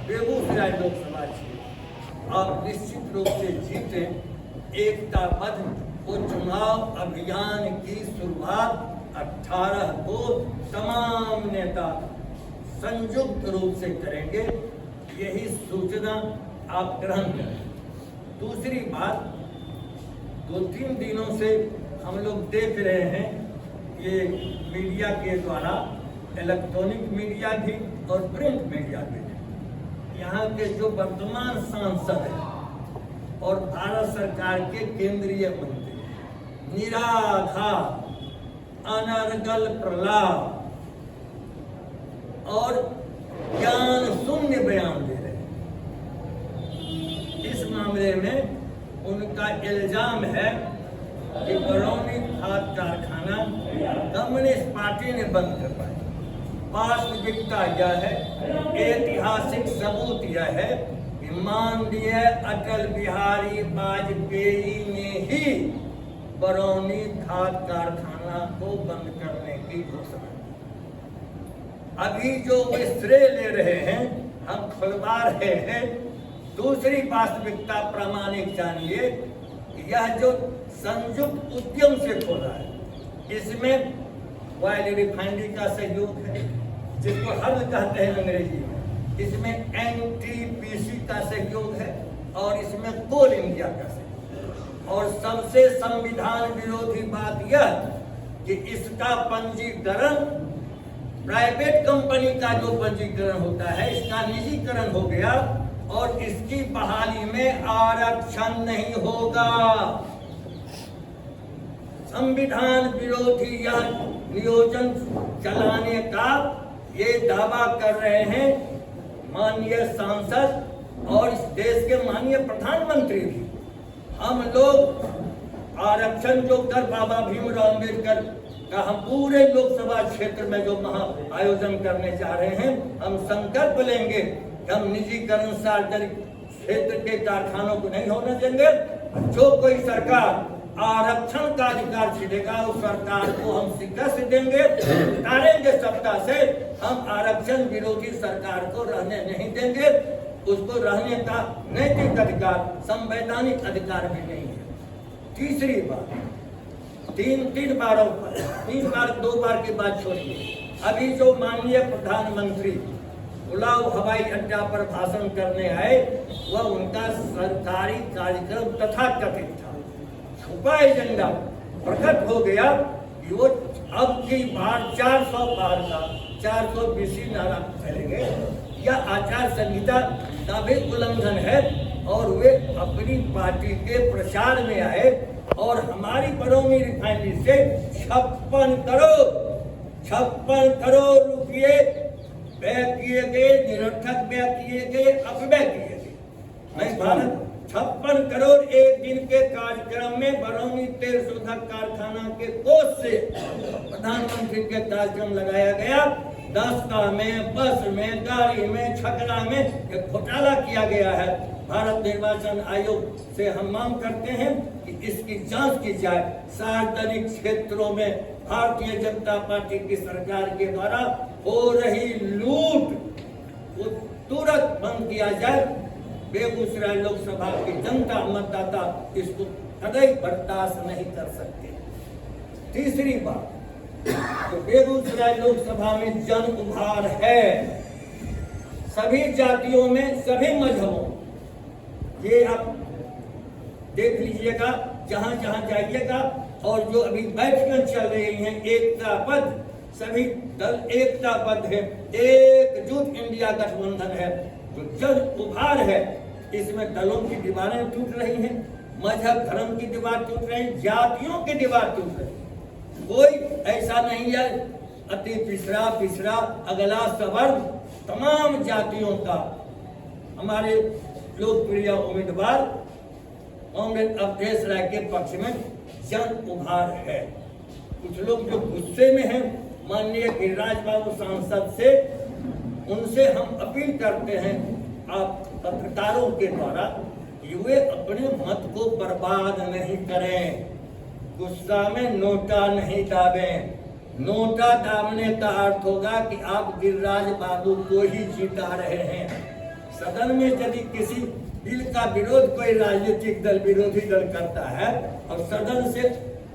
बेगूसराय लोकसभा क्षेत्र आप निश्चित रूप से जीते। एकता पथ वो चुनाव अभियान की शुरुआत 18 को तमाम नेता संयुक्त रूप से करेंगे, यही सूचना आप ग्रहण करें। दूसरी बात, 2-3 दिनों से हम लोग देख रहे हैं ये मीडिया के द्वारा, इलेक्ट्रॉनिक मीडिया भी और प्रिंट मीडिया भी, यहाँ के जो वर्तमान सांसद हैं और भारत सरकार के केंद्रीय मंत्री निराधार अनर्गल प्रलाप और ज्ञान शून्य बयान दे रहे हैं। इस मामले में उनका इल्जाम है कि बरौनी खाद कारखाना कम्युनिस्ट पार्टी ने बंद करवाया। वास्तविकता यह है, ऐतिहासिक सबूत यह है कि माननीय अटल बिहारी वाजपेयी ने ही बरौनी खाद कारखाना को बंद करने की घोषणा की। अभी जो वे श्रेय ले रहे हैं, हम खुलवा रहे हैं। दूसरी वास्तविकता प्रामाणिक जानिए, यह जो संयुक्त उद्यम से खोला है, इसमें ऑयल रिफाइनरी का सहयोग है, जिसको हल कहते हैं अंग्रेजी में। इसमें एनटीपीसी का सहयोग है और इसमें कोल इंडिया का सहयोग। और सबसे संविधान विरोधी बात यह कि इसका पंजीकरण प्राइवेट कंपनी का जो पंजीकरण होता है, इसका निजीकरण हो गया और इसकी बहाली में आरक्षण नहीं होगा। संविधान विरोधी यह नियोजन चलाने का ये दावा कर रहे हैं माननीय सांसद और इस देश के माननीय प्रधानमंत्री भी। हम लोग आरक्षण जो कर बाबा भीमराव अम्बेडकर का हम पूरे लोकसभा क्षेत्र में जो महा आयोजन करने जा रहे हैं, हम संकल्प लेंगे कि हम निजीकरण सार्वजनिक क्षेत्र के कारखानों को नहीं होने देंगे। जो कोई सरकार आरक्षण का अधिकार छीनेगा, उस सरकार को हम शिकस्त देंगे, उतारेंगे सत्ता से। हम आरक्षण विरोधी सरकार को रहने नहीं देंगे। उसको रहने का नैतिक अधिकार, संवैधानिक अधिकार भी नहीं है। तीसरी बात, तीन बार 2 बार की बात छोड़िए। अभी जो माननीय प्रधानमंत्री उलाव हवाई अड्डा पर भाषण करने आए, वह उनका सरकारी कार्यक्रम तथाकथित था। छुपा एजेंडा प्रकट हो गया कि वो अब की बार 400 पार का 420 नारा फैलेंगे। यह आचार संहिता का भी उल्लंघन है और वे अपनी पार्टी के प्रचार में आए और हमारी बरौनी रिफाइनरी से 56 करोड़ रुपये व्यय किए गए, निरर्थक व्यय किए गए, अपव्यय किए गए। मैं भारत 56 करोड़ एक दिन के कार्यक्रम में बरौनी तेल शोधक कारखाना के कोष से प्रधानमंत्री के कार्यक्रम लगाया गया। दस्ता में, बस में, गाड़ी में, छकड़ा में एक घोटाला किया गया है। भारत निर्वाचन आयोग से हम मांग करते हैं कि इसकी जांच की जाए। सार्वजनिक क्षेत्रों में भारतीय जनता पार्टी की सरकार के द्वारा हो रही लूट को तुरंत बंद किया जाए। बेगूसराय लोकसभा की जनता, मतदाता इसको कतई बर्दाश्त नहीं कर सकते। तीसरी बात, तो बेगूसराय लोकसभा में जन उभार है, सभी जातियों में, सभी मजहबों। ये आप देख लीजिएगा, जहां जहां जाइएगा। और जो अभी बैठकें चल रही हैं, एकता पथ, सभी दल एकता पथ है, एकजुट इंडिया गठबंधन है। जो जन उभार है, इसमें दलों की दीवारें टूट रही हैं, मजहब धर्म की दीवार टूट रही, जातियों की दीवार टूट रही। कोई ऐसा नहीं है अति पिछड़ा, अगला सवर्ण, तमाम जातियों का हमारे लोकप्रिय उम्मीदवार कांग्रेस अवधेश राय के पक्ष में जन उभार है। कुछ लोग जो गुस्से में हैं माननीय गिरिराज बाबू सांसद से, उनसे हम अपील करते हैं आप पत्रकारों के द्वारा कि वे अपने मत को बर्बाद नहीं करें, गुस्सा में नोटा नहीं दाबें। नोटा दाबने का अर्थ होगा कि आप गिरिराज बाबू को ही जीता रहे हैं। सदन में यदि किसी बिल का विरोध कोई राजनीतिक दल, विरोधी दल करता है और सदन से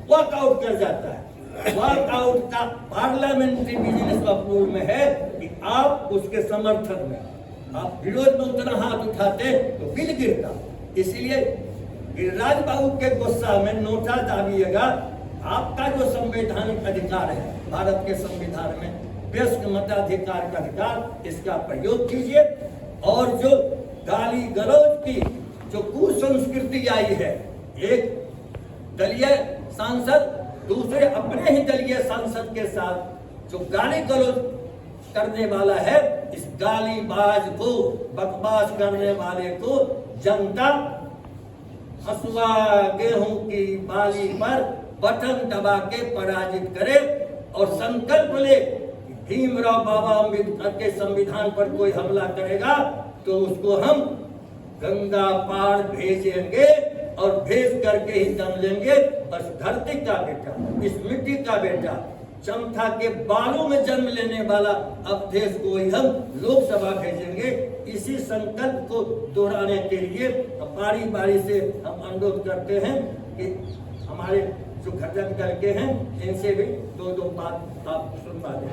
वॉकआउट कर जाता है, वॉकआउट का पार्लियामेंट्री बिजनेस अप्रूवल में है कि आप उसके समर्थन में, आप विरोध में उतना हाथ उठाते तो बिल गिरता। इसलिए गिरिराज बाबू के गुस्सा में नोटा दाबिएगा, आपका जो संवैधानिक अधिकार है भारत के संविधान में, वयस्क मताधिकार का अधिकार, इसका प्रयोग कीजिए। और जो गाली गलौज की जो कुसंस्कृति आई है, एक दलीय सांसद दूसरे अपने ही दलीय सांसद के साथ जो गाली गलौज करने वाला है, इस गालीबाज को, बकवास करने वाले को जनता हसुआ गेहूं की बाली पर बटन दबा के पराजित करे और संकल्प ले कि भीमराव बाबा अम्बेडकर के संविधान पर कोई हमला करेगा तो उसको हम गंगा पार भेजेंगे और भेज करके ही दम लेंगे। बस धरती का बेटा, इस मिट्टी का बेटा, चमथा के बालों में जन्म लेने वाला अवधेश को ही हम लोकसभा भेजेंगे। इसी संकल्प को दोहराने के लिए बारी बारी से हम अनुरोध करते हैं कि हमारे जो घटक दल के हैं, इनसे भी दो बात आप सुनवा दें।